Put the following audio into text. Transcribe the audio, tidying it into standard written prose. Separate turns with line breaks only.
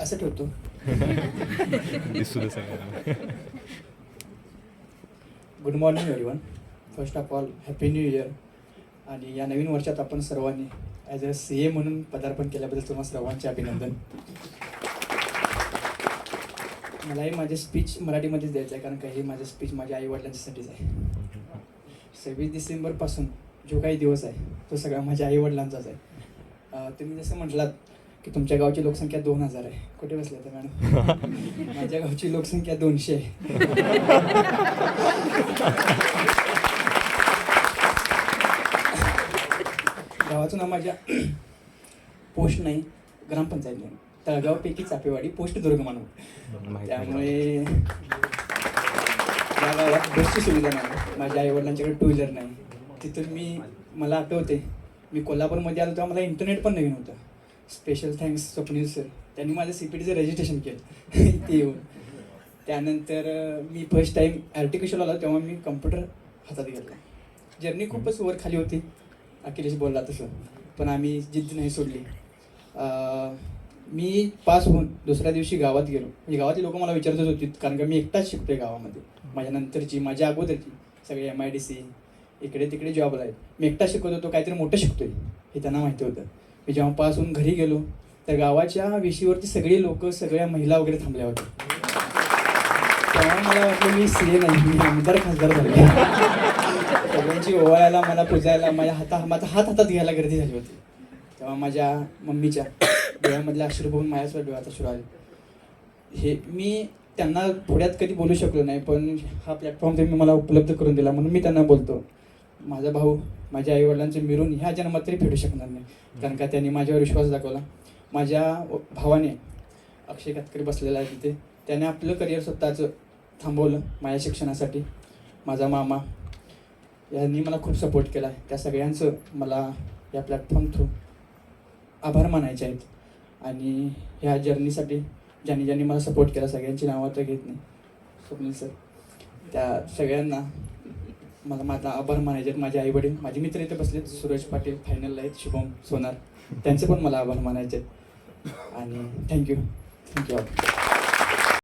असं ठेवतो. Good morning everyone. First of all happy new year. आणि या नवीन वर्षात आपण सर्वांनी ॲज अ CA म्हणून पदार्पण केल्याबद्दल तुम्हाला सर्वांचे अभिनंदन. मलाही माझे स्पीच मराठीमध्येच द्यायचं आहे, कारण का हे माझं स्पीच माझ्या आईवडिलांच्यासाठीच आहे. 26 डिसेंबरपासून जो काही दिवस आहे तो सगळा माझ्या आईवडिलांचाच आहे. तुम्ही जसं म्हटलात की तुमच्या गावची लोकसंख्या 2000 आहे. कुठे बसले तर मॅडम? माझ्या गावची लोकसंख्या 200 आहे. गावाचं नाव माझ्या पोस्ट नाही, ग्रामपंचायत नाही, तळगावपैकी चापेवाडी, पोस्ट दुर्गमानव. त्यामुळे या गावात बसची सुविधा नाही. माझ्या आईवडिलांच्याकडे 2 व्हीलर नाही. तिथून मला आठवते मी कोल्हापूरमध्ये आलो तेव्हा मला इंटरनेट पण नवीन होतं. स्पेशल थँक्स स्वप्नील सर, त्यांनी माझं CPTचं रजिस्ट्रेशन केलं ते येऊन. त्यानंतर मी फर्स्ट टाईम आर्टिफिशियल आला तेव्हा मी कम्प्युटर हातात घेतला. जर्नी खूपच वर खाली होती, अखिलेश बोलला तसं, पण आम्ही जिद्द नाही सोडली. मी पास होऊन दुसऱ्या दिवशी गावात गेलो. म्हणजे गावातली लोकं मला विचारतच होती, कारण का मी एकटाच शिकतोय गावामध्ये. माझ्या नंतरची, माझ्या अगोदरची सगळे MIDC इकडे तिकडे जॉबला आहेत. मी एकटा शिकत होतो, काहीतरी मोठं शिकतोय हे त्यांना माहिती होतं. मी जेव्हा पास होऊन घरी गेलो तर गावाच्या वेशीवरती सगळी लोक, सगळ्या महिला वगैरे थांबल्या होत्या. तेव्हा मला वाटलं मी CA नाही, मी आमदार खासदार झाले. सगळ्यांची ओवाळायला, मला पुजायला, माझा हात हातात घ्यायला गर्दी झाली होती. तेव्हा माझ्या मम्मीच्या डोळ्यामधल्या अश्रू बघून माझ्यासुद्धा डोळ्यात अश्रू आले. हे मी त्यांना थोड्यात कधी बोलू शकलो नाही, पण हा प्लॅटफॉर्म तुम्ही मला उपलब्ध करून दिला म्हणून मी त्यांना बोलतो. माझा भाऊ माझ्या आईवडिलांचे मिळून ह्या जन्मात तरी फेडू शकणार नाही, कारण का त्यांनी माझ्यावर विश्वास दाखवला. माझ्या भावाने, अक्षय कातकरी बसलेला आहे तिथे, त्याने आपलं करिअर स्वतःचं थांबवलं माझ्या शिक्षणासाठी. माझा मामा यांनी मला खूप सपोर्ट केला आहे. त्या सगळ्यांचं मला या प्लॅटफॉर्म थ्रू आभार मानायचे आहेत. आणि ह्या जर्नीसाठी ज्यांनी मला सपोर्ट केला, सगळ्यांची नावं तर घेत नाही, स्वप्नील सर, त्या सगळ्यांना मला माझा आभार मानायचे आहेत. माझे आईवडील, माझे मित्र इथे बसलेत, सूरज पाटील फायनलला आहेत, शुभम सोनार, त्यांचे पण मला आभार मानायचे आहेत. आणि थँक्यू ऑल.